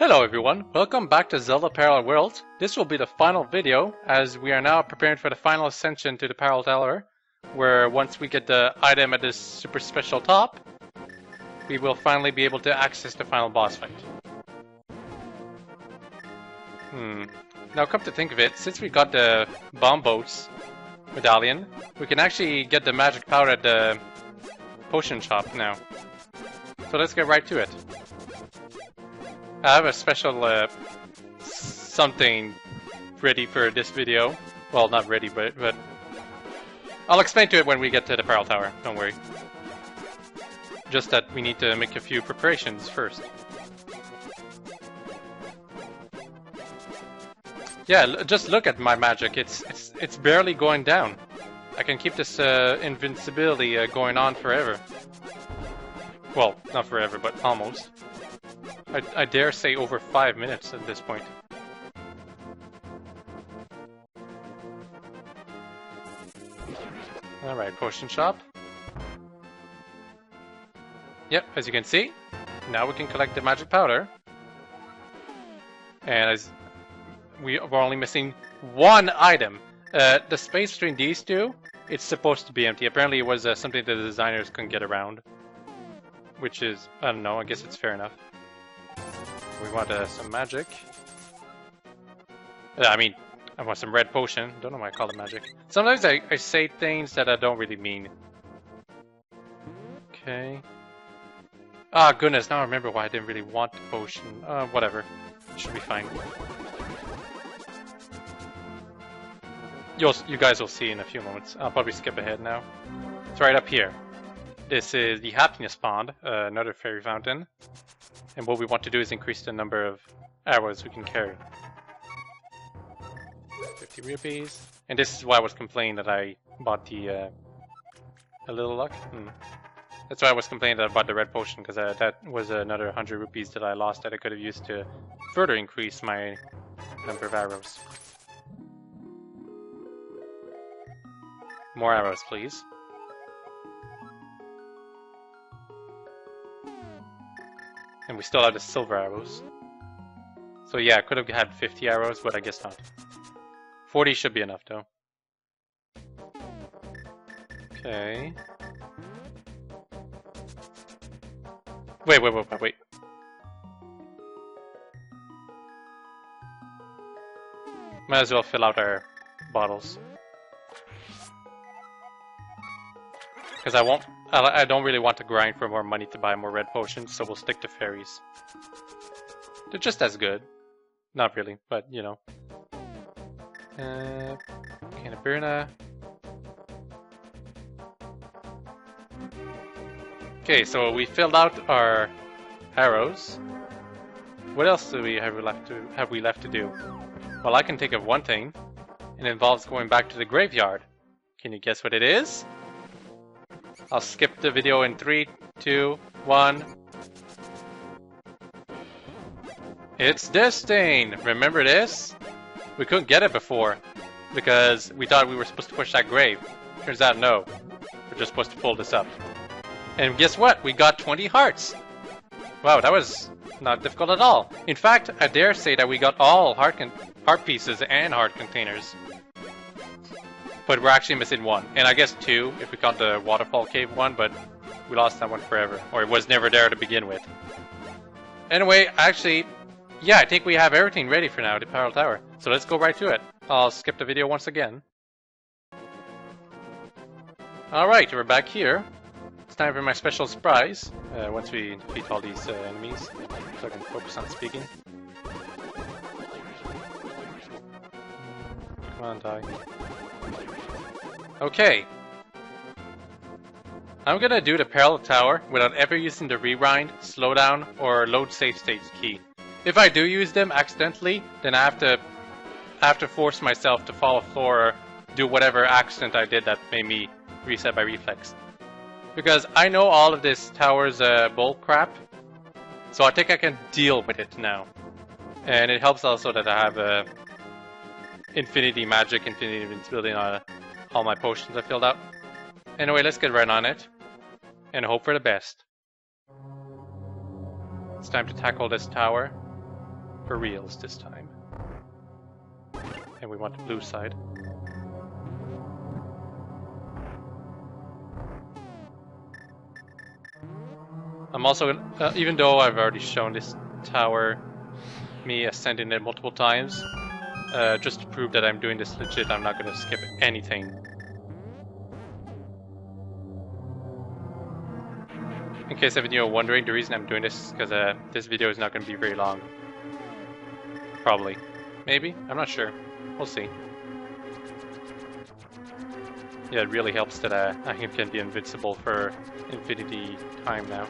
Hello everyone, welcome back to Zelda Parallel Worlds. This will be the final video as we are now preparing for the final ascension to the Parallel Tower, where once we get the item at this super special top, we will finally be able to access the final boss fight. Now come to think of it, since we got the Bomb Boats medallion, we can actually get the magic powder at the potion shop now. So let's get right to it. I have a special something ready for this video. Well, not ready, but I'll explain to it when we get to the Parallel Tower, don't worry. Just that we need to make a few preparations first. Yeah, just look at my magic, it's barely going down. I can keep this invincibility going on forever. Well, not forever, but almost. I dare say over 5 minutes at this point. Alright, potion shop. Yep, as you can see, now we can collect the magic powder. And as we're only missing one item. The space between these two, it's supposed to be empty. Apparently it was something that the designers couldn't get around. Which is, I don't know, I guess it's fair enough. We want some magic. I want some red potion. Don't know why I call it magic. Sometimes I say things that I don't really mean. Okay. Ah, goodness, now I remember why I didn't really want the potion. Whatever. It should be fine. You guys will see in a few moments. I'll probably skip ahead now. It's right up here. This is the Happiness Pond, another fairy fountain. And what we want to do is increase the number of arrows we can carry. 50 rupees. And this is why I was complaining that I bought the a little luck. That's why I was complaining that I bought the red potion, because that was another 100 rupees that I lost that I could have used to further increase my number of arrows. More arrows, please. And we still have the silver arrows. So yeah, I could have had 50 arrows, but I guess not. 40 should be enough though. Okay. Wait. Might as well fill out our bottles. Because I don't really want to grind for more money to buy more red potions, so we'll stick to fairies. They're just as good. Not really, but you know. Cannaberna. Okay, so we filled out our arrows. What else do we have left to do? Well, I can think of one thing. It involves going back to the graveyard. Can you guess what it is? I'll skip the video in 3, 2, 1. It's this thing! Remember this? We couldn't get it before because we thought we were supposed to push that grave. Turns out no. We're just supposed to pull this up. And guess what? We got 20 hearts! Wow, that was not difficult at all. In fact, I dare say that we got all heart pieces and heart containers. But we're actually missing one, and I guess two if we count the waterfall cave one, but we lost that one forever, or it was never there to begin with. Anyway, actually, yeah, I think we have everything ready for now, the Parallel Tower. So let's go right to it. I'll skip the video once again. Alright, we're back here. It's time for my special surprise, once we defeat all these enemies, so I can focus on speaking. Come on, die. Okay. I'm gonna do the Parallel Tower without ever using the rewind, slowdown, or load save states key. If I do use them accidentally, then I have to force myself to fall floor or do whatever accident I did that made me reset by reflex. Because I know all of this tower's bull crap, so I think I can deal with it now. And it helps also that I have infinity magic, infinity invincibility on all my potions I filled out. Anyway, let's get right on it and hope for the best. It's time to tackle this tower. For reals this time. And we want the blue side. I'm also gonna, even though I've already shown this tower, me ascending it multiple times, just to prove that I'm doing this legit, I'm not gonna skip anything. In case if you're wondering, the reason I'm doing this is because this video is not gonna be very long. Probably. Maybe? I'm not sure. We'll see. Yeah, it really helps that I can be invincible for infinity time now.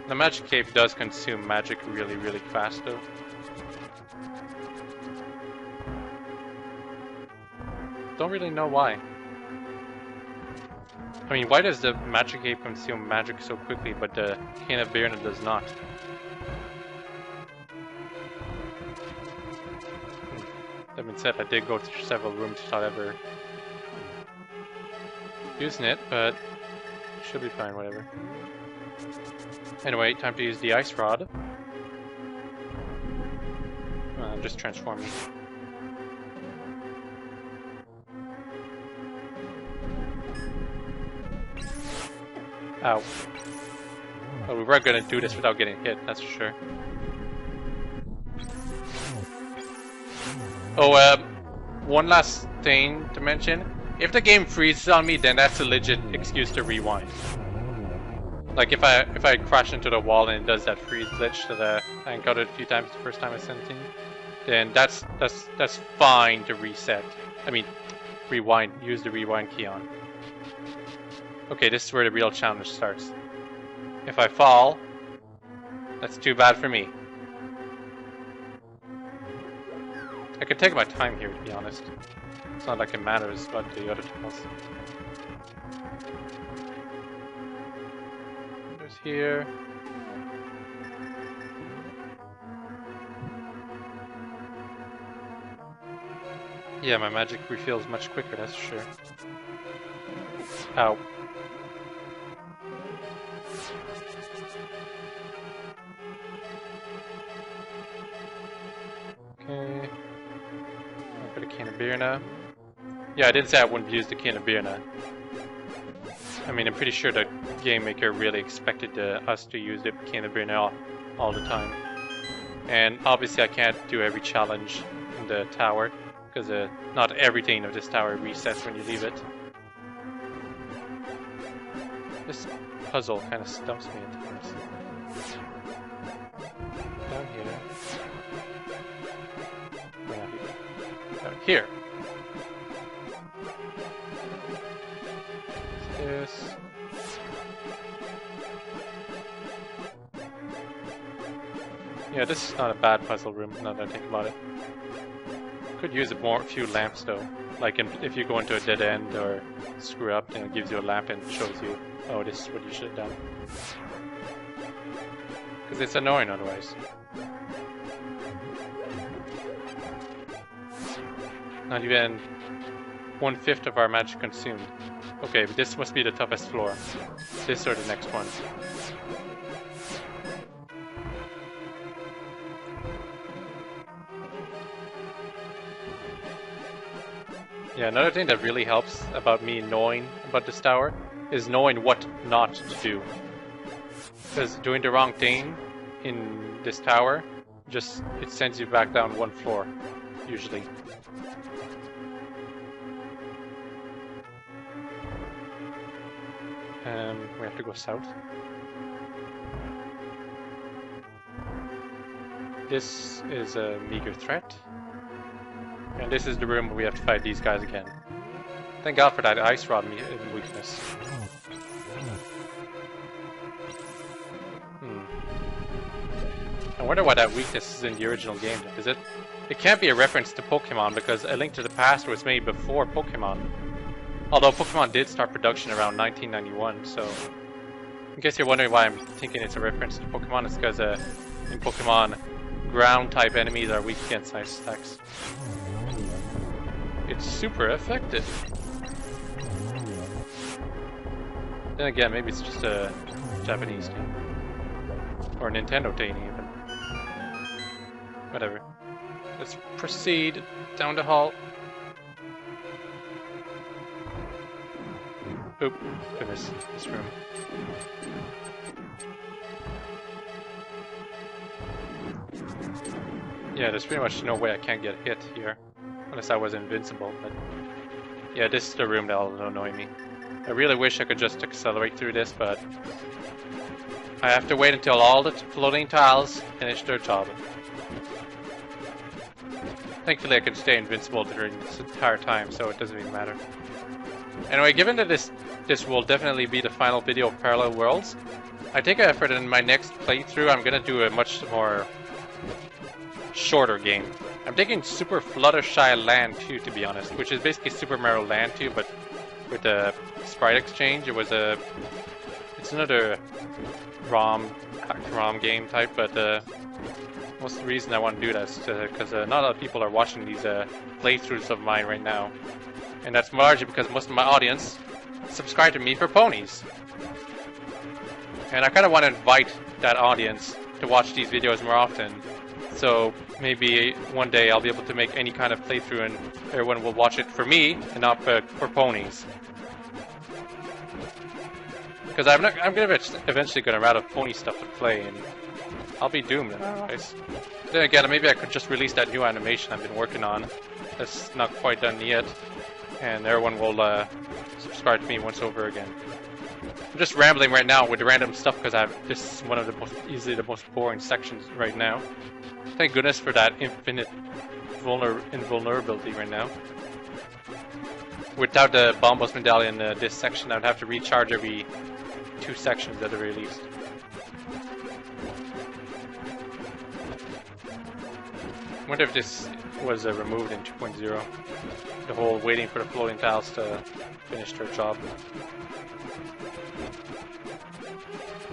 The magic cape does consume magic really, really fast though. Don't really know why. I mean, why does the magic cape consume magic so quickly, but the Cane of Birna does not? That being said, I did go through several rooms without ever using it, but should be fine, whatever. Anyway, time to use the ice rod. I'm just transforming. Ow. Well, we were gonna do this without getting hit, that's for sure. Oh, one last thing to mention. If the game freezes on me, then that's a legit excuse to rewind. Like if I crash into the wall and it does that freeze glitch that I encountered a few times the first time I sent in, then that's fine to reset. I mean, rewind. Use the rewind key on. Okay, this is where the real challenge starts. If I fall, that's too bad for me. I could take my time here, to be honest. It's not like it matters about the other tunnels. There's here. Yeah, my magic refills much quicker, that's for sure. Ow. Okay. I'll put a Cane of Birna. Yeah, I didn't say I wouldn't use the Cane of Birna. I mean, I'm pretty sure the game maker really expected us to use the Cane of Birna all the time. And obviously I can't do every challenge in the tower, because not everything of this tower resets when you leave it. This puzzle kind of stumps me at times. Down here. Down here. This. Yeah, this is not a bad puzzle room, now that I think about it. Could use a few lamps though. Like if you go into a dead end or screw up, then it gives you a lamp and shows you, oh, this is what you should have done. Because it's annoying otherwise. Not even 1/5 of our magic consumed. Okay, but this must be the toughest floor. This or the next one. Yeah, another thing that really helps about me knowing about this tower is knowing what not to do. Because doing the wrong thing in this tower, it sends you back down one floor, usually. We have to go south. This is a meager threat. And this is the room where we have to fight these guys again. Thank God for that ice rod weakness. I wonder why that weakness is in the original game. Is it? It can't be a reference to Pokemon because A Link to the Past was made before Pokemon. Although Pokemon did start production around 1991, so in case you're wondering why I'm thinking it's a reference to Pokemon, it's because in Pokemon, ground-type enemies are weak against ice attacks. It's super effective. Then again, maybe it's just a Japanese thing. Or a Nintendo thing, even. Whatever. Let's proceed down the hall. Oop, goodness, this room. Yeah, there's pretty much no way I can't get hit here. Unless I was invincible, but... Yeah, this is the room that'll annoy me. I really wish I could just accelerate through this, but... I have to wait until all the floating tiles finish their job. Thankfully I can stay invincible during this entire time, so it doesn't even matter. Anyway, given that this will definitely be the final video of Parallel Worlds, I take an effort in my next playthrough. I'm gonna do a much more shorter game. I'm taking Super Fluttershy Land 2, to be honest, which is basically Super Mario Land 2, but with a sprite exchange. It's another ROM game type, but most of the reason I want to do that is because not a lot of people are watching these playthroughs of mine right now. And that's largely because most of my audience subscribe to me for ponies. And I kind of want to invite that audience to watch these videos more often. So maybe one day I'll be able to make any kind of playthrough and everyone will watch it for me and not for ponies. Because I'm eventually going to run out of pony stuff to play, and I'll be doomed otherwise. Then again, maybe I could just release that new animation I've been working on. That's not quite done yet, and everyone will subscribe to me once over again. I'm just rambling right now with random stuff because this is one of the easily the most boring sections right now. Thank goodness for that infinite invulnerability right now. Without the Bombos medallion, this section I'd have to recharge every 2 sections at the very least. I wonder if this was removed in 2.0. The whole waiting for the floating tiles to finish their job.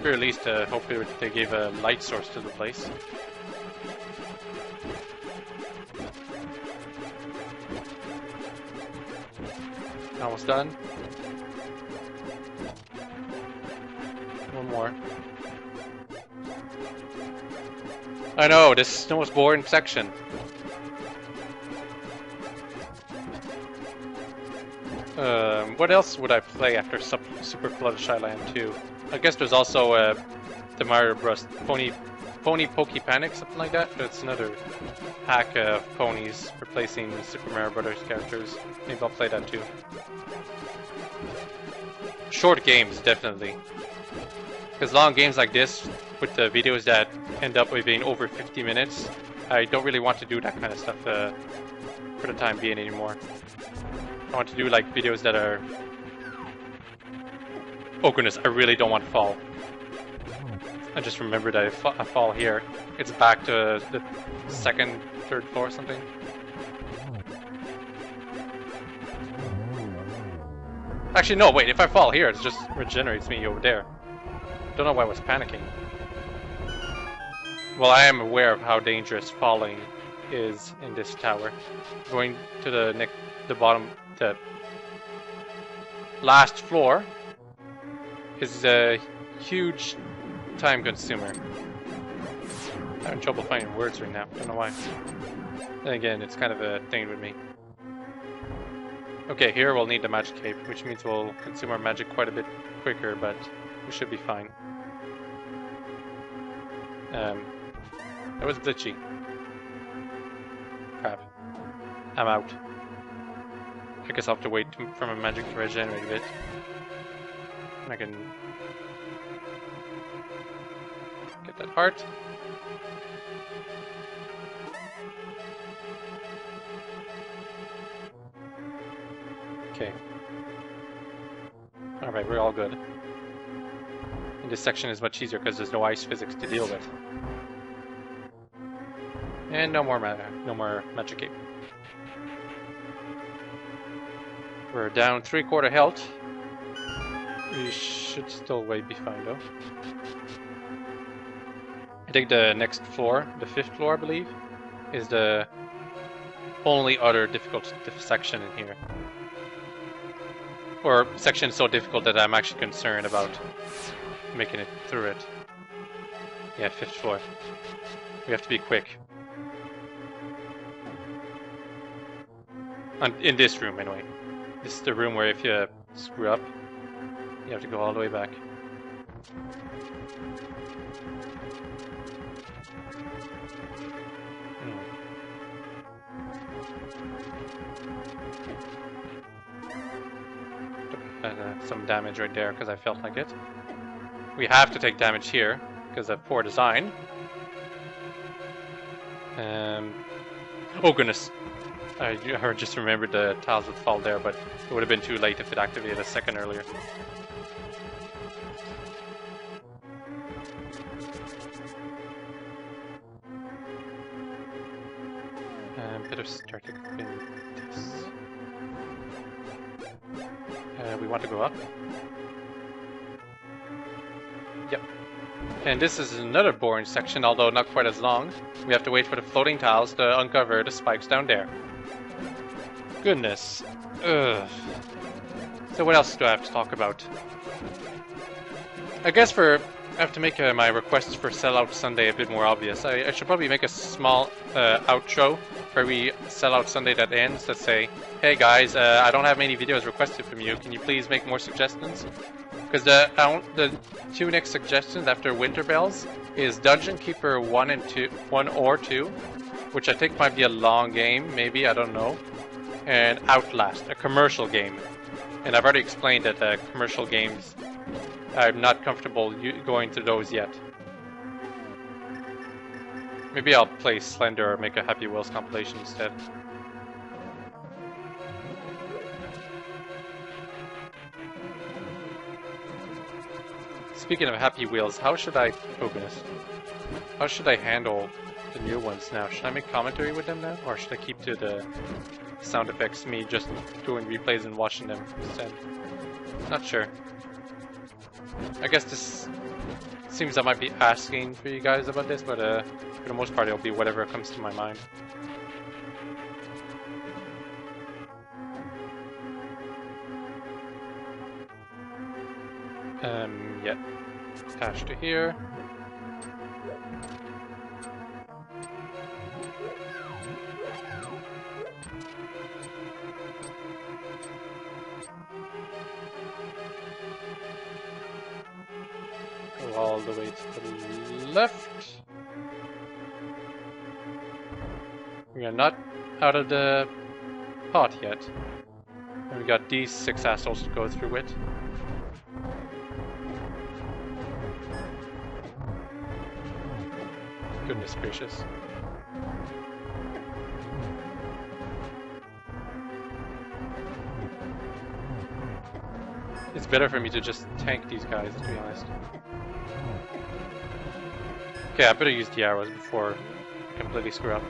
Or at least, hopefully they gave a light source to the place. Almost done. One more. I know, this is the most boring section. What else would I play after Super Fluttershy Land 2? I guess there's also the Mario Bros. Pony Pokey Panic, something like that. That's another hack of ponies replacing the Super Mario Brothers characters. Maybe I'll play that too. Short games, definitely. Because long games like this, with the videos that end up with being over 50 minutes, I don't really want to do that kind of stuff for the time being anymore. I want to do like videos that are... Oh goodness, I really don't want to fall. I just remembered I fall here. It's back to the 2nd, 3rd floor or something. Actually, no, wait, if I fall here, it just regenerates me over there. Don't know why I was panicking. Well, I am aware of how dangerous falling is in this tower. Going to the bottom, the last floor is a huge time consumer. I'm having trouble finding words right now, don't know why. Then again, it's kind of a thing with me. Okay, here we'll need the magic cape, which means we'll consume our magic quite a bit quicker, but we should be fine. That was glitchy. Crap. I'm out. I guess I'll have to wait for my magic to regenerate a bit. I can get that heart. Okay. Alright, we're all good. And this section is much easier because there's no ice physics to deal with. And no more magic cape. We're down 3/4 health. We should still be fine though. I think the next floor, the 5th floor I believe, is the only other difficult section in here. Or section so difficult that I'm actually concerned about making it through it. Yeah, 5th floor. We have to be quick. In this room, anyway. This is the room where if you screw up, you have to go all the way back. Some damage right there because I felt like it. We have to take damage here because of poor design. Oh goodness. I just remembered the tiles would fall there, but it would have been too late if it activated a second earlier. Bit of starting in this. We want to go up. Yep. And this is another boring section, although not quite as long. We have to wait for the floating tiles to uncover the spikes down there. Goodness. Ugh. So what else do I have to talk about? I guess I have to make my requests for Sellout Sunday a bit more obvious. I should probably make a small outro for every Sellout Sunday that ends that say, hey guys, I don't have many videos requested from you. Can you please make more suggestions? Because the two next suggestions after Winter Bells is Dungeon Keeper 1 or 2, which I think might be a long game, maybe, I don't know. And Outlast, a commercial game. And I've already explained that commercial games, I'm not comfortable going to those yet. Maybe I'll play Slender or make a Happy Wheels compilation instead. Speaking of Happy Wheels, how should I... Oh goodness. How should I handle the new ones now? Should I make commentary with them now? Or should I keep to the sound effects, me just doing replays and watching them instead? Not sure. I guess this seems I might be asking for you guys about this, but for the most part it'll be whatever comes to my mind. Yeah. Dash to here. Go all the way to the left. We are not out of the pot yet. And we got these 6 assholes to go through it. Goodness gracious. It's better for me to just tank these guys, to be honest. Okay, I better use the arrows before I completely screw up.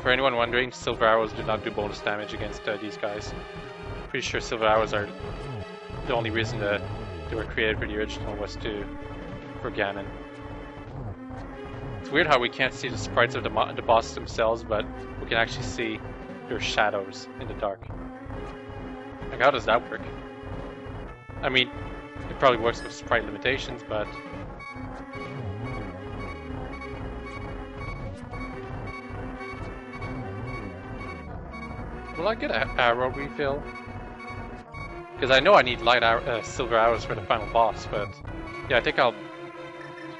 For anyone wondering, silver arrows do not do bonus damage against these guys. Pretty sure silver arrows are the only reason that they were created for the original was for Ganon. It's weird how we can't see the sprites of the bosses themselves, but we can actually see their shadows in the dark. Like, how does that work? I mean, it probably works with sprite limitations, but... Will I get an arrow refill? Because I know I need silver arrows for the final boss, but... Yeah, I think I'll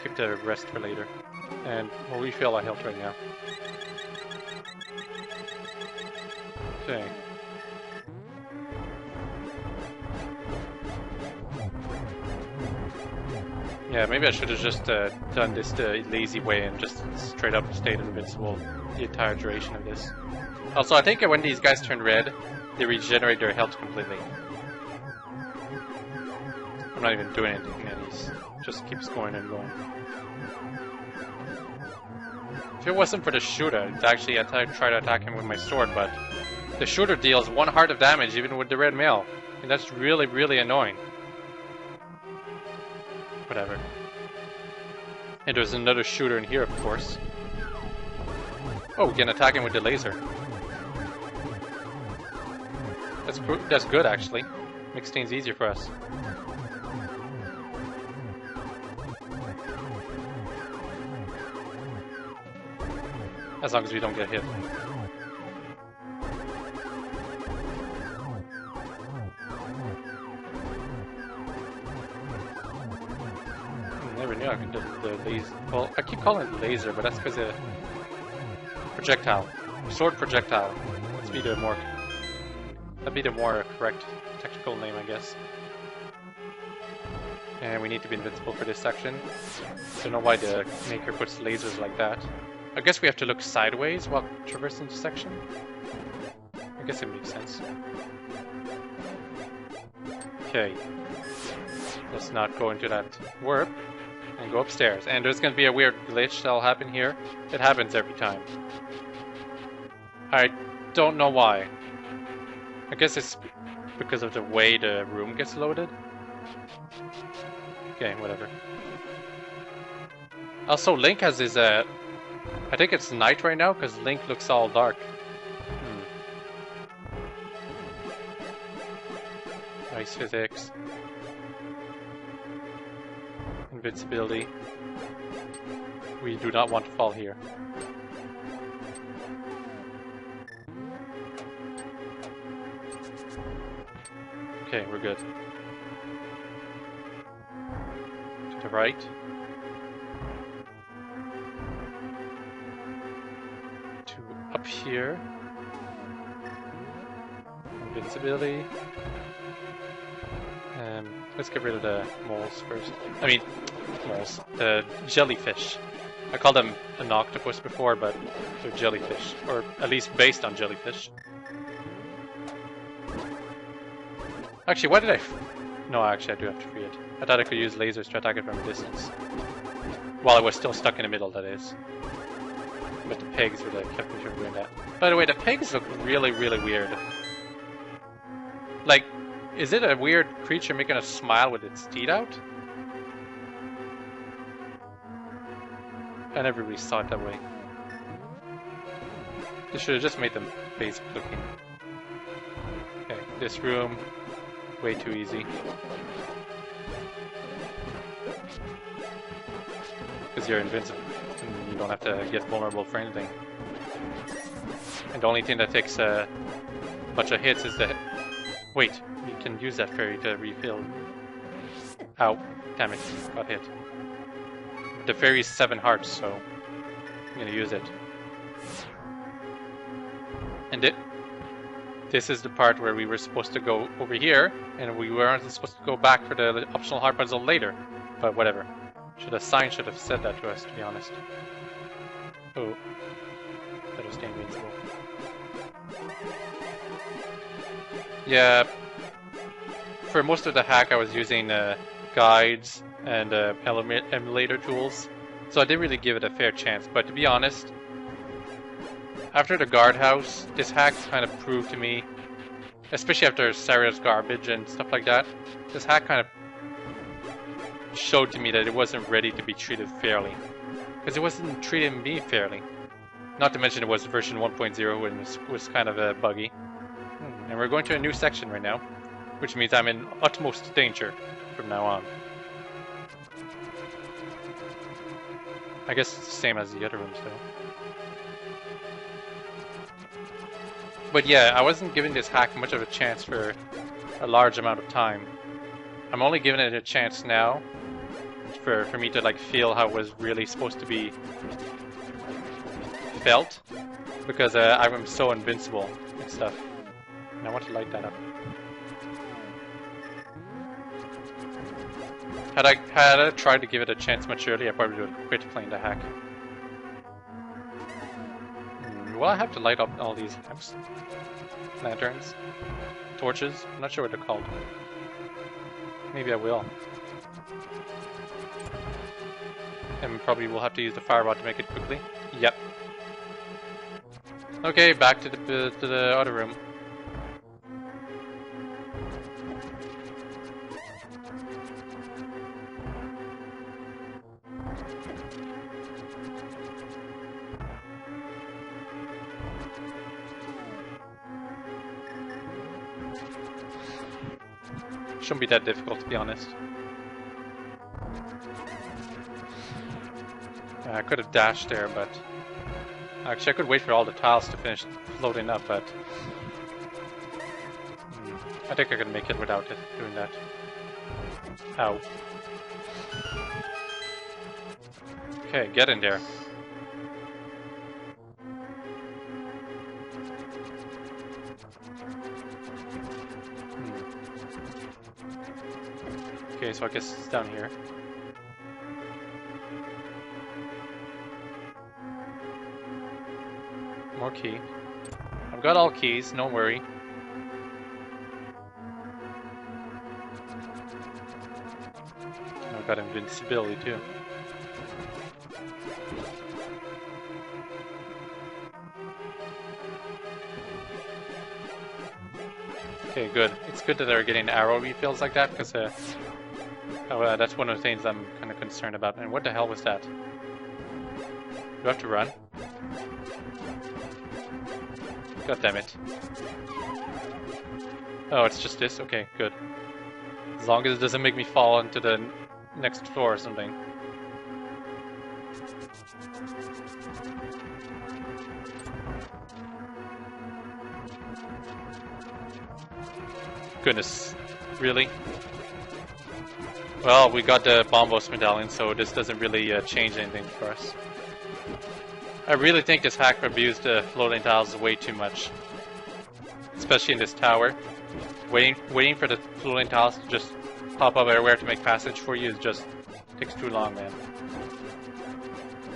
keep the rest for later. And we'll refill our health right now. Okay. Yeah, maybe I should have just done this the lazy way and just straight up stayed invincible the entire duration of this. Also, I think when these guys turn red, they regenerate their health completely. I'm not even doing anything, and he just keeps going and going. If it wasn't for the shooter, I'd try to attack him with my sword, but the shooter deals 1 heart of damage even with the red mail, and that's really, really annoying. Whatever. And there's another shooter in here, of course. Oh, we can attack him with the laser. That's good, actually. Makes things easier for us. As long as we don't get hit. I mean, the laser. Well, I keep calling it laser, but that's because the projectile, sword projectile. That'd be the more correct technical name, I guess. And we need to be invincible for this section. Don't know why the maker puts lasers like that. I guess we have to look sideways while traversing the section. I guess it makes sense. Okay. Let's not go into that warp and go upstairs. And there's gonna be a weird glitch that'll happen here. It happens every time. I don't know why. I guess it's because of the way the room gets loaded. Okay, whatever. Also, Link has his, I think it's night right now, because Link looks all dark. Nice physics. Invincibility. We do not want to fall here. Okay, we're good. To the right. To up here. Invincibility. Let's get rid of the moles first. I mean, moles. The jellyfish. I called them an octopus before, but they're jellyfish. Or at least based on jellyfish. Actually, why did I... No, actually I do have to free it. I thought I could use lasers to attack it from a distance. While I was still stuck in the middle, that is. But the pigs would have kept me from doing that. By the way, the pigs look really, really weird. Like, is it a weird creature making a smile with its teeth out? I never really saw it that way. They should have just made them basic looking. Okay, this room, way too easy. Because you're invincible, and you don't have to get vulnerable for anything. And the only thing that takes a bunch of hits is the... Wait, you can use that fairy to refill. Ow, damn it, got hit. The fairy's 7 hearts, so I'm gonna use it. And this is the part where we were supposed to go over here, and we weren't supposed to go back for the optional heart puzzle later. But whatever. The sign should have said that to us, to be honest. Oh, that was getting invincible. Yeah, for most of the hack I was using guides and emulator tools, so I didn't really give it a fair chance. But to be honest, after the guardhouse, this hack kind of proved to me, especially after Sarah's garbage and stuff like that, this hack kind of showed to me that it wasn't ready to be treated fairly. Because it wasn't treating me fairly. Not to mention it was version 1.0 and it was kind of buggy. And we're going to a new section right now, which means I'm in utmost danger from now on. I guess it's the same as the other rooms though. But yeah, I wasn't giving this hack much of a chance for a large amount of time. I'm only giving it a chance now for me to like feel how it was really supposed to be felt, because I'm so invincible and stuff. And I want to light that up. Had I tried to give it a chance much earlier, I probably would have quit playing the hack. Will I have to light up all these lamps? Lanterns? Torches? I'm not sure what they're called. Maybe I will. And probably we'll have to use the fire rod to make it quickly. Yep. Okay, back to the other room. Shouldn't be that difficult, to be honest. I could have dashed there, but... Actually, I could wait for all the tiles to finish floating up, but... I think I could make it without it doing that. Ow. Okay, get in there. Okay, so I guess it's down here. More key. I've got all keys, don't worry. I've got invincibility too. Okay, good. It's good that they're getting arrow refills like that, because that's one of the things I'm kind of concerned about. And what the hell was that? Do I have to run? God damn it. Oh, it's just this? Okay, good. As long as it doesn't make me fall into the next floor or something. Goodness. Really? Well, we got the Bombos medallion, so this doesn't really change anything for us. I really think this hacker abused the floating tiles way too much. Especially in this tower. Waiting for the floating tiles to just pop up everywhere to make passage for you just takes too long, man.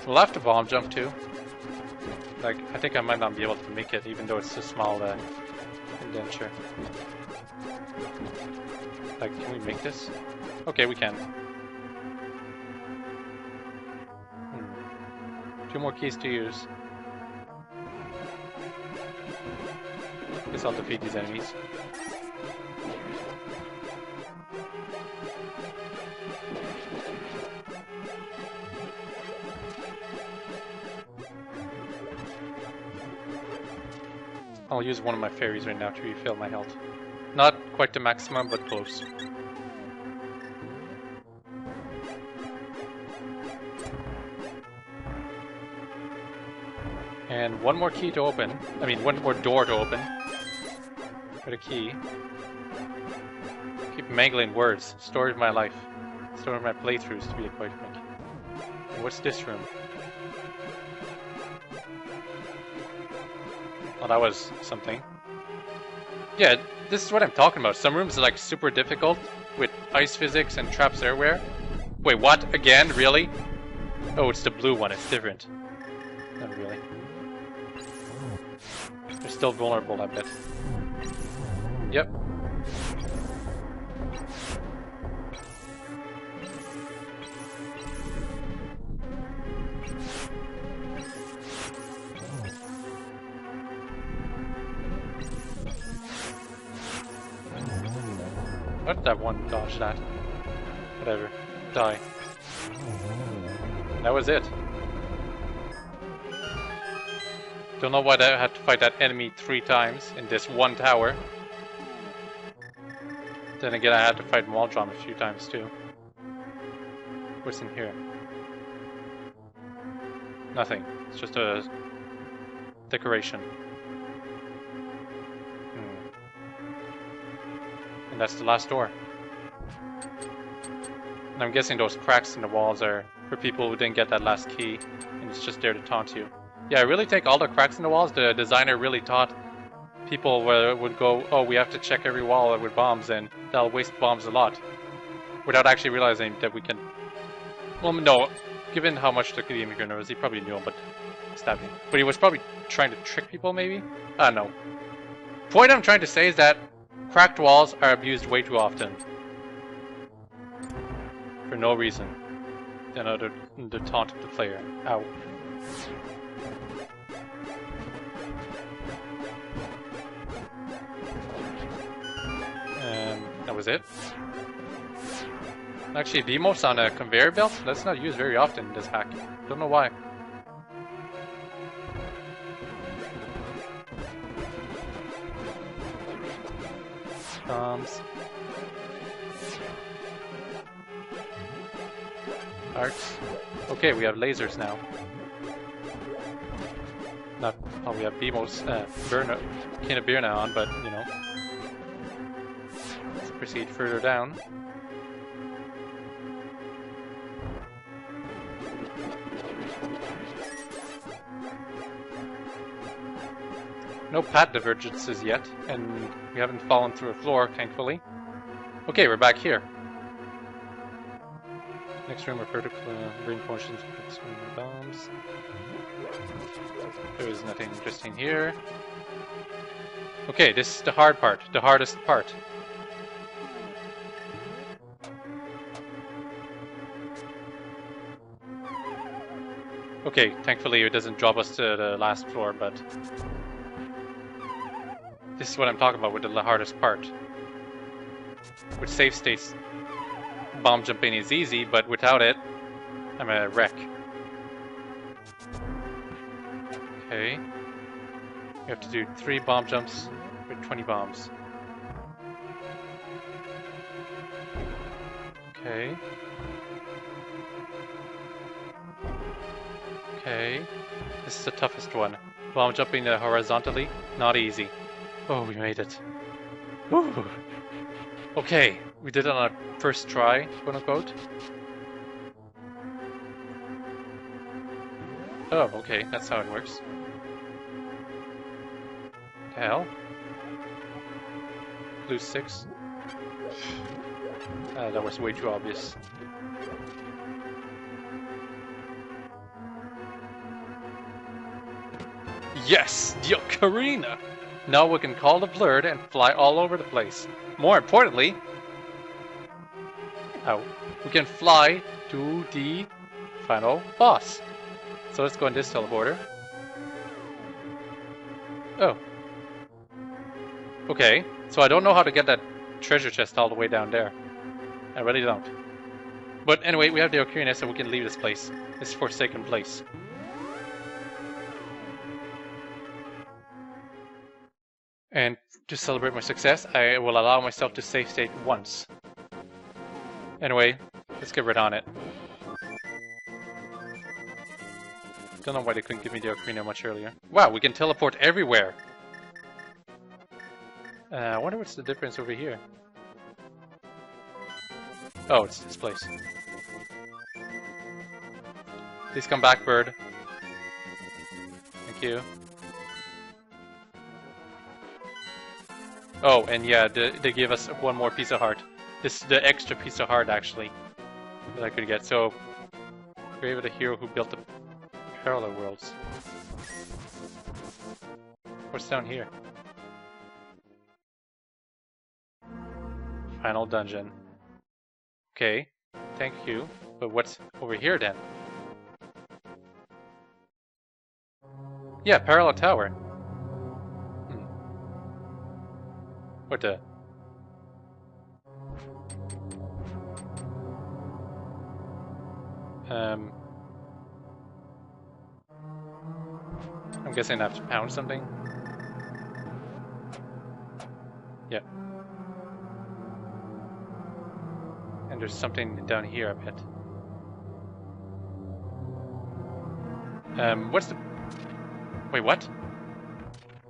We'll have to bomb jump too. Like, I think I might not be able to make it, even though it's a small indenture. Like, can we make this? Okay, we can. Two more keys to use. Guess I'll defeat these enemies. I'll use one of my fairies right now to refill my health. Not quite the maximum, but close. And one more key to open. I mean, one more door to open. Got a key. Keep mangling words. Story of my life. Story of my playthroughs, to be quite frank. And what's this room? Oh, that was something. Yeah, this is what I'm talking about. Some rooms are like super difficult with ice physics and traps everywhere. Wait, what? Again? Really? Oh, it's the blue one. It's different. Not really. They're still vulnerable, I bet. Yep. What? That one dodge that. Whatever. Die. That was it. Don't know why I had to fight that enemy 3 times in this one tower. Then again, I had to fight Waldron a few times too. What's in here? Nothing. It's just a decoration. And that's the last door. And I'm guessing those cracks in the walls are for people who didn't get that last key, and it's just there to taunt you. Yeah, I really think all the cracks in the walls, the designer really taught people where it would go, oh, we have to check every wall with bombs, and that'll waste bombs a lot. Without actually realizing that we can... Well, no, given how much the immigrant knows, he probably knew him, but stabbed him. But he was probably trying to trick people, maybe? I don't know. Point I'm trying to say is that cracked walls are abused way too often. For no reason. Than other than to taunt the player. Ow. That was it. Actually, Demos on a conveyor belt? That's not used very often in this hack. Don't know why. Bombs. Arcs. Okay, we have lasers now. Not, oh, we have Beamos, burner, can of beer now on, but you know. Let's proceed further down. No path divergences yet, and we haven't fallen through a floor, thankfully. Okay, we're back here. Next room, refer to green portions of bombs. There is nothing interesting here. Okay, this is the hard part, the hardest part. Okay, thankfully it doesn't drop us to the last floor, but this is what I'm talking about with the hardest part. With save states, bomb jumping is easy, but without it, I'm a wreck. Okay. We have to do 3 bomb jumps with 20 bombs. Okay. Okay. This is the toughest one. Bomb jumping horizontally, not easy. Oh, we made it. Woo! Okay, we did it on our first try, quote unquote. Oh, okay, that's how it works. The hell? Blue 6. That was way too obvious. Yes! The ocarina! Now we can call the blurred and fly all over the place. More importantly, we can fly to the final boss. So let's go in this teleporter. Oh. Okay, so I don't know how to get that treasure chest all the way down there. I really don't. But anyway, we have the ocarina, so we can leave this place. This forsaken place. And to celebrate my success, I will allow myself to save state once. Anyway, let's get right on it. Don't know why they couldn't give me the ocarina much earlier. Wow, we can teleport everywhere! I wonder what's the difference over here. Oh, it's this place. Please come back, bird. Thank you. Oh, and yeah, they gave us one more piece of heart. This is the extra piece of heart, actually, that I could get. So, grave of the hero who built the parallel worlds. What's down here? Final dungeon. Okay, thank you. But what's over here then? Yeah, parallel tower. What the? I'm guessing I have to pound something. Yeah. And there's something down here, I bet. What's the... Wait, what?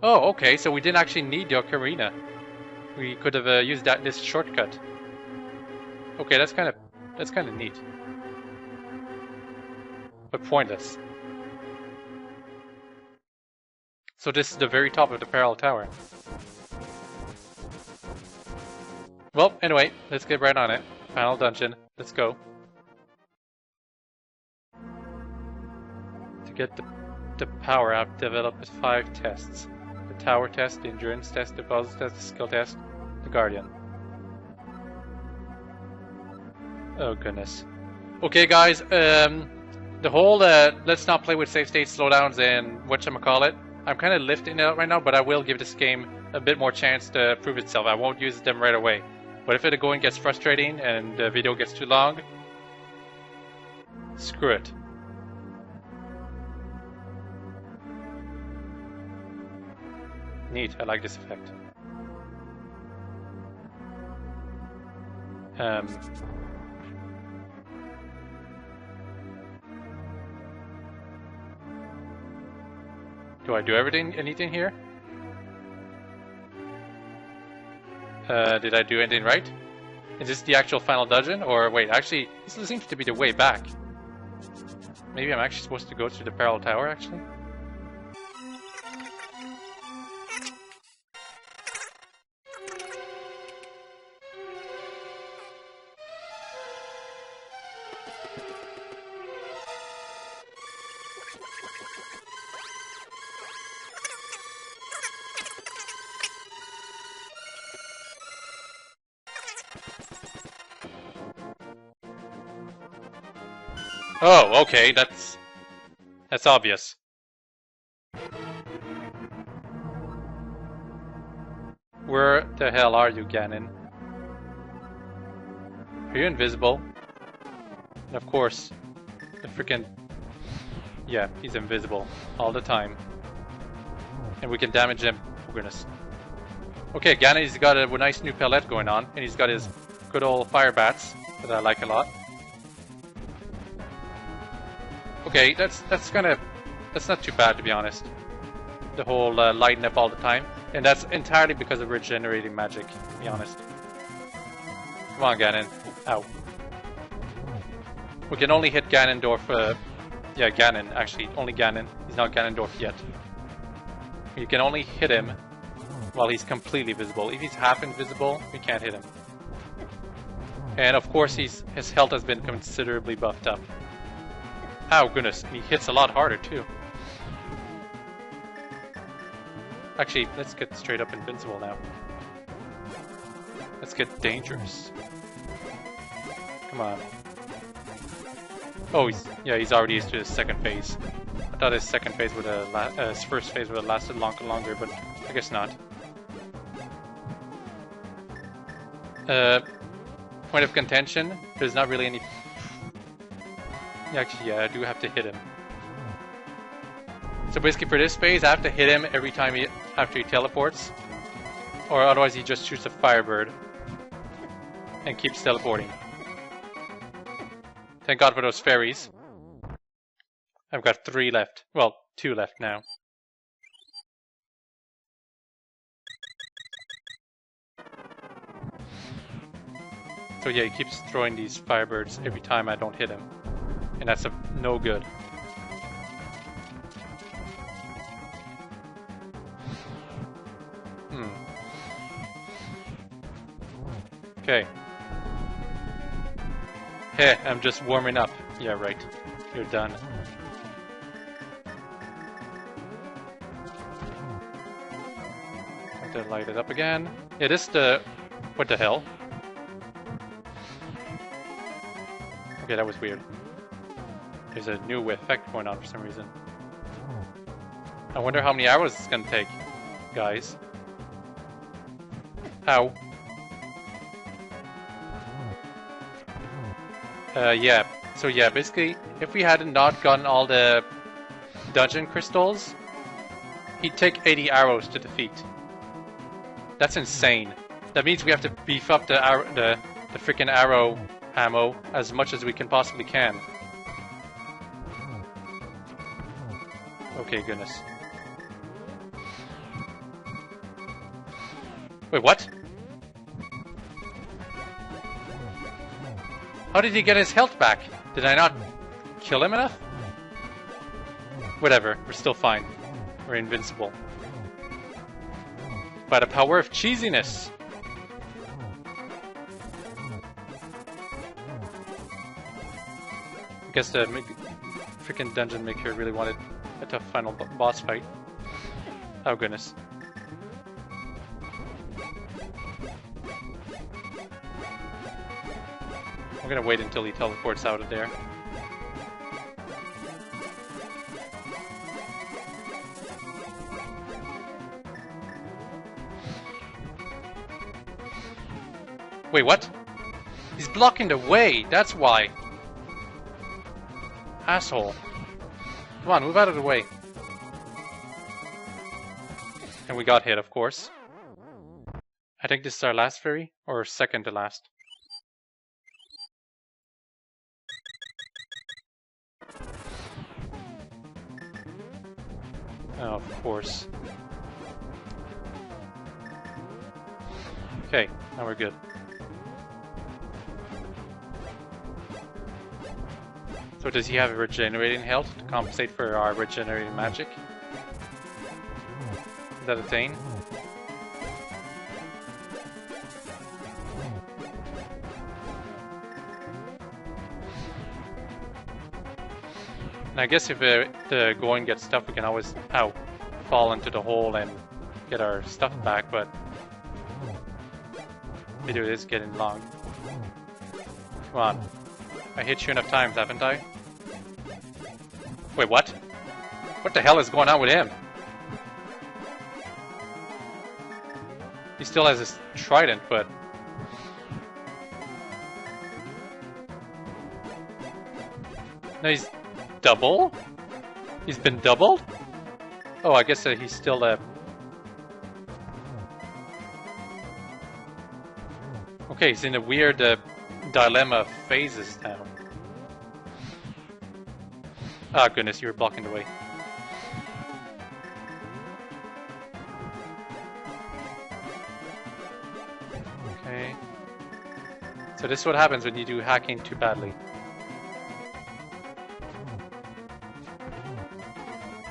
Oh, okay, so we didn't actually need the ocarina. We could have used this shortcut. Okay, that's kind of neat. But pointless. So this is the very top of the parallel tower. Well, anyway, let's get right on it. Final dungeon. Let's go. To get the power, I've developed 5 tests. The tower test, the endurance test, the puzzle test, the skill test, the guardian. Oh goodness. Okay guys, the whole let's not play with save state slowdowns and whatchamacallit. I'm kind of lifting it out right now, but I will give this game a bit more chance to prove itself. I won't use them right away. But if the going gets frustrating and the video gets too long, screw it. Neat, I like this effect. Do I do anything here? Did I do anything right? Is this the actual final dungeon? Or wait, actually, this seems to be the way back. Maybe I'm actually supposed to go through the parallel tower, actually? Oh, okay, that's obvious. Where the hell are you, Ganon? Are you invisible? And of course, the freaking... Yeah, he's invisible all the time. And we can damage him. Oh goodness. Okay, Ganon, he's got a nice new palette going on, and he's got his good old fire bats that I like a lot. Okay, that's not too bad, to be honest. The whole lighting up all the time, and that's entirely because of regenerating magic, to be honest. Come on, Ganon. Ow. We can only hit Ganondorf, yeah, Ganon, actually. Only Ganon. He's not Ganondorf yet. You can only hit him while he's completely visible. If he's half invisible, we can't hit him. And of course, his health has been considerably buffed up. Oh goodness, he hits a lot harder too. Actually, let's get straight up invincible now. Let's get dangerous. Come on. Oh, he's already used to his second phase. I thought his second phase would have his first phase would have lasted longer, but I guess not. Point of contention. There's not really any. Actually, yeah, I do have to hit him. So basically, for this phase, I have to hit him every time after he teleports, or otherwise he just shoots a firebird and keeps teleporting. Thank God for those fairies. I've got 3 left. Well, 2 left now. So yeah, he keeps throwing these firebirds every time I don't hit him. And that's no good. Okay. Hey, I'm just warming up. Yeah, right. You're done. Have to light it up again. Yeah, this the... What the hell? Okay, that was weird. There's a new effect going on for some reason. I wonder how many hours it's gonna take, guys. Ow. Yeah. So yeah, basically, if we had not gotten all the dungeon crystals, he'd take 80 arrows to defeat. That's insane. That means we have to beef up the freaking arrow ammo as much as we can possibly can. Okay, goodness. Wait, what? How did he get his health back? Did I not kill him enough? Whatever, we're still fine. We're invincible. By the power of cheesiness! I guess the freaking dungeon maker really wanted a tough final boss fight. Oh goodness. I'm gonna wait until he teleports out of there. Wait, what? He's blocking the way, that's why. Asshole. Come on, move out of the way. And we got hit, of course. I think this is our last fairy, or second to last. Oh, of course. Okay, now we're good. So does he have a regenerating health to compensate for our regenerating magic? Is that a thing? And I guess if the going gets tough, we can always fall into the hole and get our stuff back, but the video is getting long. Come on. I hit you enough times, haven't I? Wait, what? What the hell is going on with him? He still has his trident, but... No, he's... double? He's been doubled? Oh, I guess he's still Okay, he's in a weird dilemma of phases now. Ah, goodness, you were blocking the way. Okay. So this is what happens when you do hacking too badly.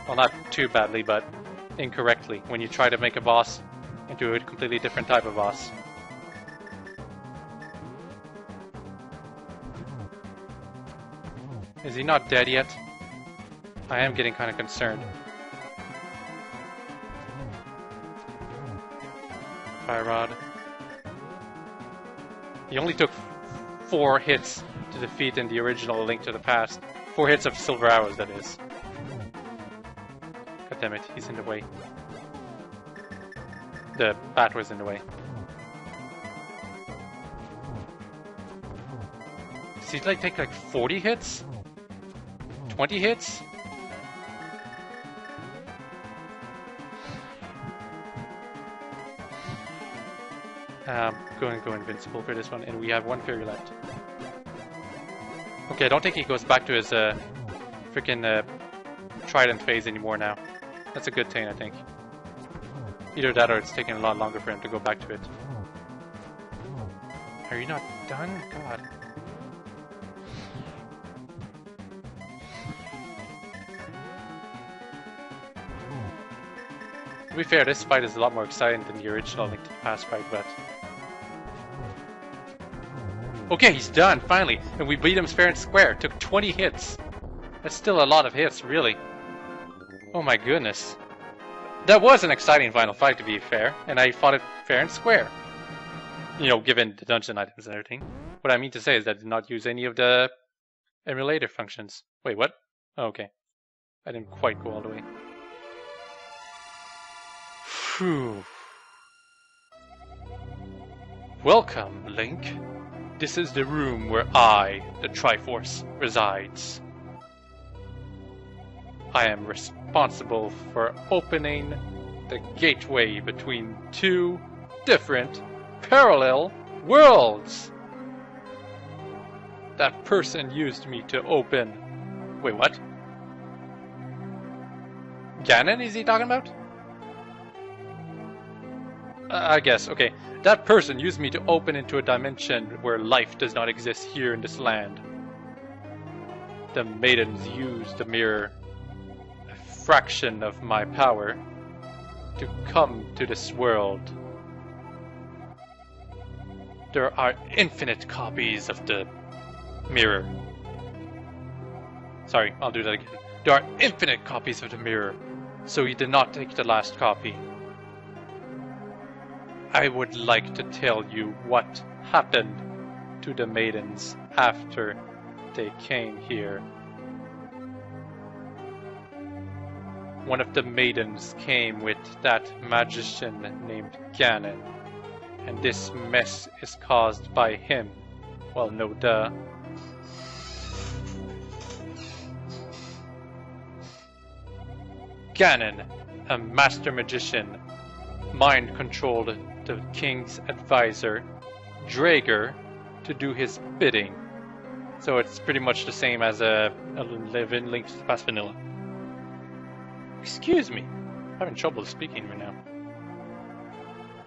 Well, not too badly, but incorrectly. When you try to make a boss into a completely different type of boss. Is he not dead yet? I am getting kind of concerned. Fire Rod. He only took 4 hits to defeat in the original Link to the Past. 4 hits of silver arrows, that is. God damn it, he's in the way. The bat was in the way. Does he like take like 40 hits? 20 hits? Go and go invincible for this one, and we have 1 fairy left. Okay, I don't think he goes back to his freaking trident phase anymore now. That's a good thing, I think. Either that or it's taking a lot longer for him to go back to it. Are you not done? God. To be fair, this fight is a lot more exciting than the original Link to the Past fight, but... Okay, he's done, finally! And we beat him fair and square. Took 20 hits. That's still a lot of hits, really. Oh my goodness. That was an exciting final fight, to be fair, and I fought it fair and square. You know, given the dungeon items and everything. What I mean to say is that I did not use any of the emulator functions. Wait, what? Oh, okay. I didn't quite go all the way. Phew. Welcome, Link. This is the room where I, the Triforce, resides. I am responsible for opening the gateway between 2 different parallel worlds. That person used me to open... Wait, what? Ganon is he talking about? I guess, okay. That person used me to open into a dimension where life does not exist here in this land. The maidens used the mirror, a fraction of my power, to come to this world. There are infinite copies of the mirror. Sorry, I'll do that again. There are infinite copies of the mirror, so you did not take the last copy. I would like to tell you what happened to the maidens after they came here. One of the maidens came with that magician named Ganon, and this mess is caused by him. Well, no duh. Ganon, a master magician, mind-controlled the king's advisor, Drager, to do his bidding. So it's pretty much the same as a live-in Link to the Past vanilla. Excuse me, I'm having trouble speaking right now.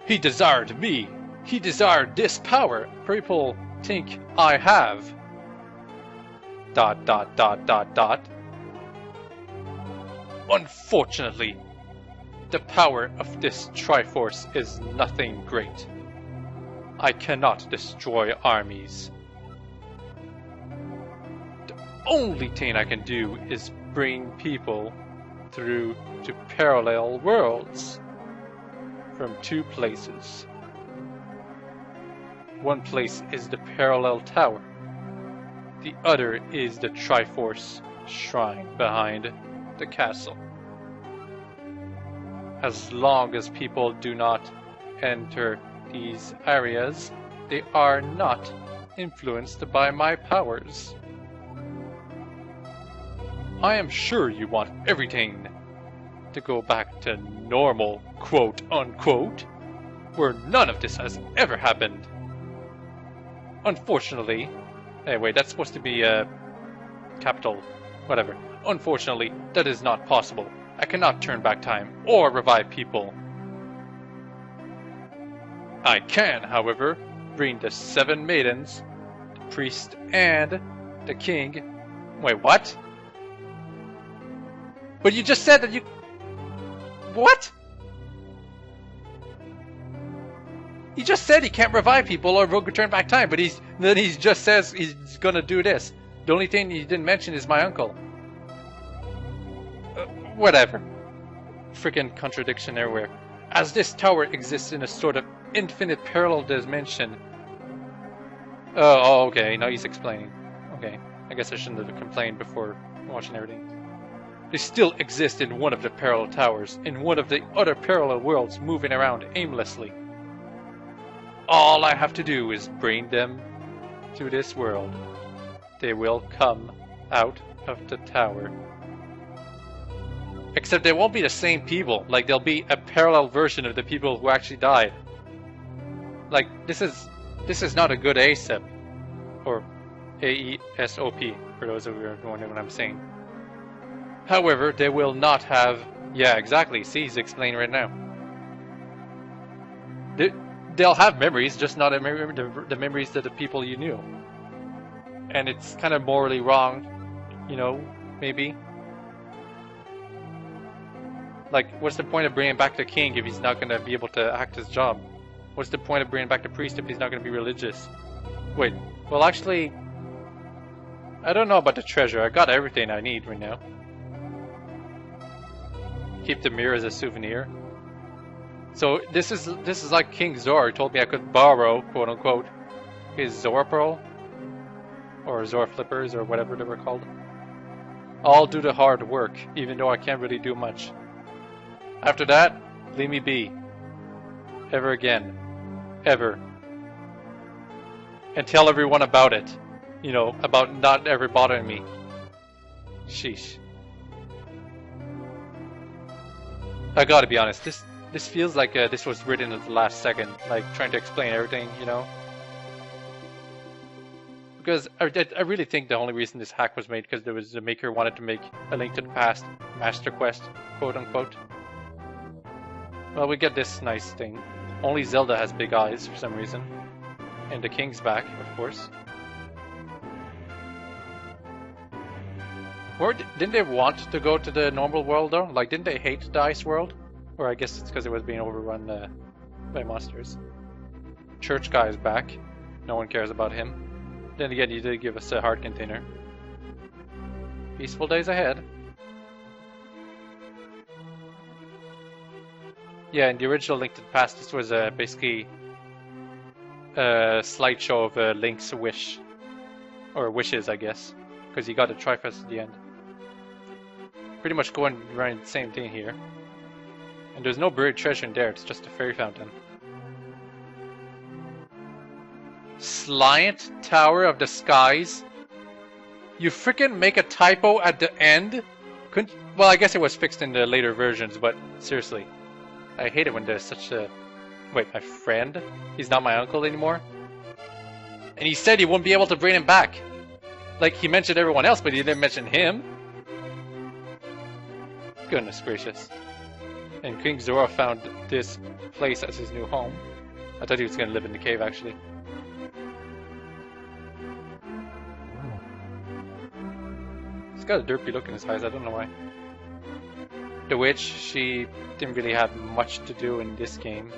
He desired me. He desired this power. People think I have. ... Unfortunately, the power of this Triforce is nothing great. I cannot destroy armies. The only thing I can do is bring people through to parallel worlds from 2 places. One place is the parallel tower. The other is the Triforce shrine behind the castle. As long as people do not enter these areas, they are not influenced by my powers. I am sure you want everything to go back to normal, quote unquote, where none of this has ever happened. Unfortunately, wait, that's supposed to be a capital, whatever. Unfortunately, that is not possible. I cannot turn back time or revive people. I can, however, bring the 7 maidens, the priest, and the king. Wait, what? But you just said that you... What? He just said he can't revive people or turn back time, but then he just says he's gonna do this. The only thing he didn't mention is my uncle. Whatever. Freaking contradiction everywhere. As this tower exists in a sort of infinite parallel dimension. Oh, okay. Now he's explaining. Okay. I guess I shouldn't have complained before watching everything. They still exist in one of the parallel towers, in one of the other parallel worlds moving around aimlessly. All I have to do is bring them to this world. They will come out of the tower. Except they won't be the same people. Like, they'll be a parallel version of the people who actually died. Like, this is not a good ASEP. Or AESOP, for those of you who are wondering what I'm saying. However, they will not have... Yeah, exactly. See, he's explaining right now. They'll have memories, just not the memories of the people you knew. And it's kind of morally wrong, you know, maybe. Like, what's the point of bringing back the king if he's not going to be able to act his job? What's the point of bringing back the priest if he's not going to be religious? Wait, well actually, I don't know about the treasure. I got everything I need right now. Keep the mirror as a souvenir. So this is like King Zor told me I could borrow, quote unquote, his Zor Pearl or Zor Flippers or whatever they were called. I'll do the hard work, even though I can't really do much. After that, leave me be. Ever again. Ever. And tell everyone about it. You know, about not ever bothering me. Sheesh. I gotta be honest, this feels like this was written at the last second, like trying to explain everything, you know? Because I really think the only reason this hack was made because there was the maker wanted to make a Link to the Past Master Quest, quote unquote. Well, we get this nice thing. Only Zelda has big eyes for some reason. And the king's back, of course. Or didn't they want to go to the normal world though? Like, didn't they hate the ice world? Or I guess it's because it was being overrun by monsters. Church guy is back. No one cares about him. Then again, he did give us a heart container. Peaceful days ahead. Yeah, in the original Link to the Past, this was basically a slideshow of Link's wish. Or wishes, I guess. Because he got a Triforce at the end. Pretty much going around the same thing here. And there's no buried treasure in there, it's just a fairy fountain. Sliant Tower of the Skies? You freaking make a typo at the end? Couldn't... Well, I guess it was fixed in the later versions, but seriously. I hate it when there's such a... Wait, my friend? He's not my uncle anymore? And he said he wouldn't be able to bring him back. Like, he mentioned everyone else, but he didn't mention him. Goodness gracious. And King Zora found this place as his new home. I thought he was gonna live in the cave, actually. He's got a derpy look in his eyes, I don't know why. The witch, she didn't really have much to do in this game.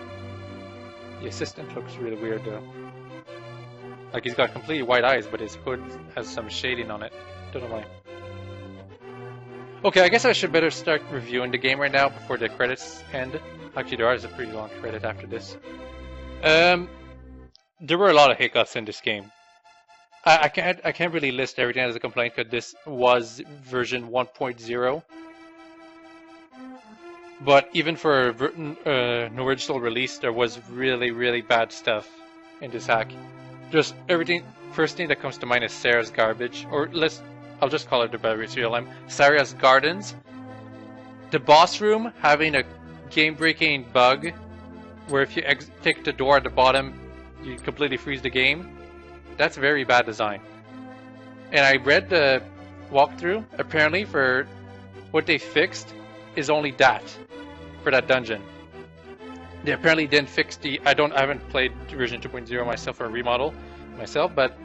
The assistant looks really weird though. Like he's got completely white eyes, but his hood has some shading on it. Don't know why. Okay, I guess I should better start reviewing the game right now before the credits end. Actually, there is a pretty long credit after this. There were a lot of hiccups in this game. I can't really list everything as a complaint because this was version 1.0. But even for an original release, there was really bad stuff in this hack. Just everything. First thing that comes to mind is Sarah's garbage, or I'll just call it the serial name. Sarah's Gardens. The boss room having a game-breaking bug, where if you take the door at the bottom, you completely freeze the game. That's very bad design. And I read the walkthrough. Apparently, for what they fixed is only that for that dungeon. They apparently didn't fix the. I haven't played version 2.0 myself or remodel myself, but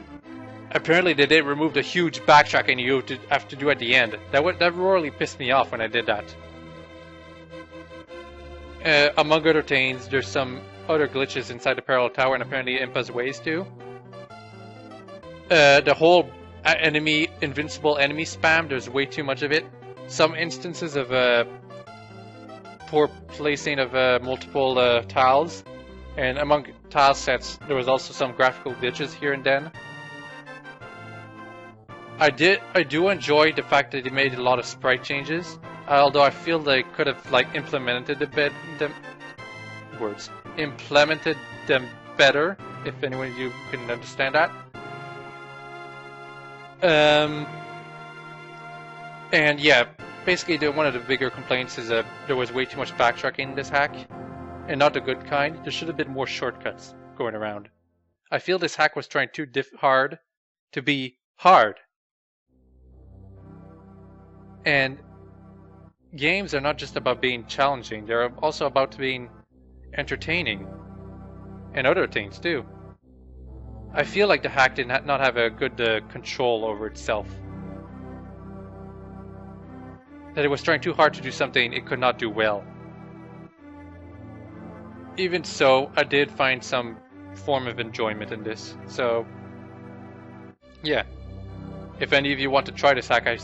apparently they did remove the huge backtracking you have to do at the end. That really pissed me off when I did that. Among other things, there's some other glitches inside the parallel tower, and apparently Impa's ways too. The whole invincible enemy spam, there's way too much of it. Some instances of poor placing of multiple tiles, and among tile sets, there was also some graphical glitches here and then. I do enjoy the fact that they made a lot of sprite changes, although I feel they could have implemented them better, if anyone of you can understand that. And yeah, basically one of the bigger complaints is that there was way too much backtracking in this hack, and not the good kind. There should have been more shortcuts going around. I feel this hack was trying too hard to be hard. And games are not just about being challenging, they're also about being entertaining. And other things too. I feel like the hack did not have a good control over itself. That it was trying too hard to do something it could not do well. Even so, I did find some form of enjoyment in this. So, yeah. If any of you want to try this hack, I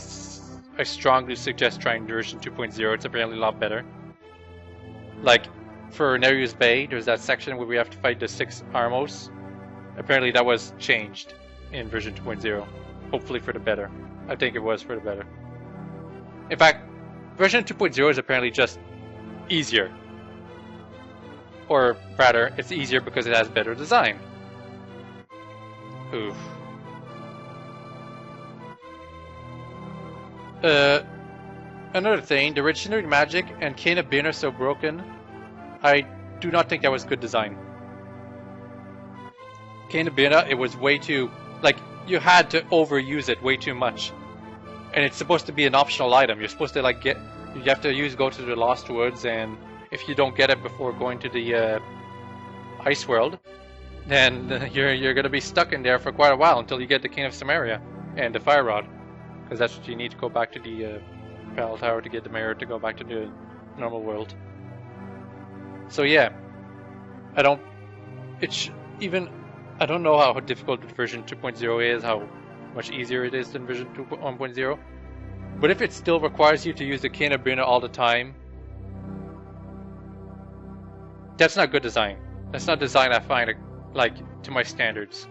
strongly suggest trying version 2.0. It's apparently a lot better. Like, for Nereus Bay, there's that section where we have to fight the 6 Armos. Apparently that was changed in version 2.0. Hopefully for the better. I think it was for the better. In fact, version 2.0 is apparently just easier. Or rather, it's easier because it has better design. Oof. Another thing, the Regenerating Magic and Cane of Being are so broken. I do not think that was good design. Cane of Being, it was way too, you had to overuse it way too much. And it's supposed to be an optional item. You're supposed to you have to go to the Lost Woods, and if you don't get it before going to the Ice World, then you're gonna be stuck in there for quite a while until you get the King of Samaria and the Fire Rod. Because that's what you need to go back to the Battle Tower to get the mirror to go back to the normal world. So yeah, I don't know how difficult version 2.0 is, how much easier it is than version 1.0. But if it still requires you to use the Cane of Birna all the time, that's not good design. That's not design I find to my standards.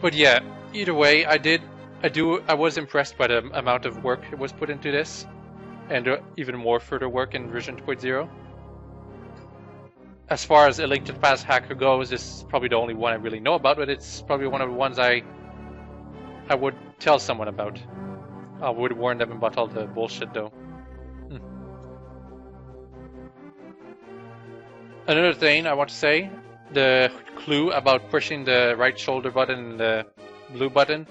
But yeah, either way, I was impressed by the amount of work that was put into this, and even more further work in version 2.0. As far as A Link to the Past hacker goes, this is probably the only one I really know about, but it's probably one of the ones I would tell someone about. I would warn them about all the bullshit though. Another thing I want to say, the clue about pushing the right shoulder button and the blue button,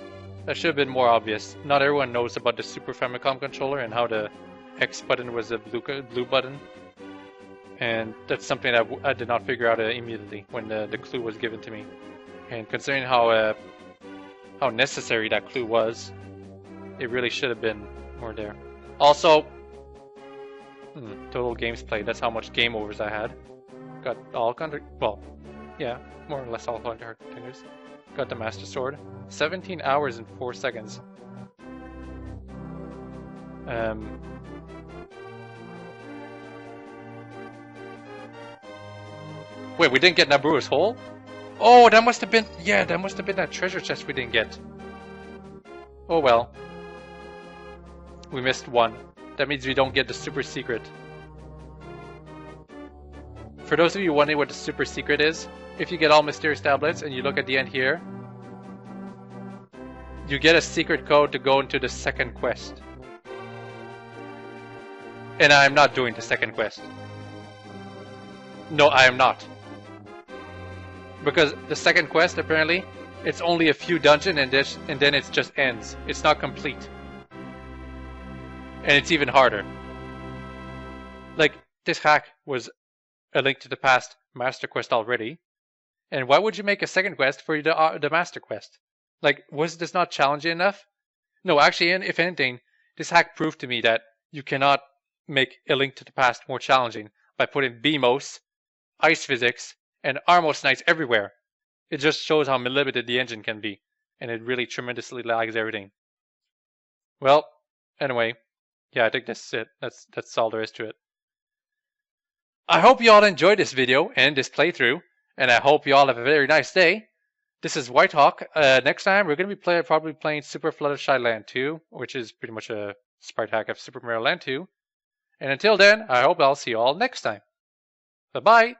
that should have been more obvious. Not everyone knows about the Super Famicom controller and how the X button was a blue button. And that's something that I did not figure out immediately when the clue was given to me. And considering how necessary that clue was, it really should have been more there. Also, total games played, that's how much game overs I had. Got all yeah, more or less all contenders. Got the Master Sword. 17 hours and 4 seconds. Wait, we didn't get Naburu's hole? Oh, that must have been... Yeah, that must have been that treasure chest we didn't get. Oh well. We missed one. That means we don't get the super secret. For those of you wondering what the super secret is, if you get all mysterious tablets and you look at the end here, you get a secret code to go into the second quest. And I am not doing the second quest. No, I am not. Because the second quest, apparently, it's only a few dungeons and then it just ends. It's not complete. And it's even harder. Like, this hack was a Link to the Past master quest already. And why would you make a second quest for the master quest? Like, was this not challenging enough? No, actually, if anything, this hack proved to me that you cannot make a Link to the Past more challenging by putting BMOS, ice physics, and Armos Knights everywhere. It just shows how limited the engine can be, and it really tremendously lags everything. Well, anyway, yeah, I think that's it. That's all there is to it. I hope you all enjoyed this video and this playthrough, and I hope you all have a very nice day. This is Whitehawk. Next time we're going to be probably playing Super Fluttershy Land 2, which is pretty much a sprite hack of Super Mario Land 2. And until then, I hope I'll see you all next time. Bye-bye!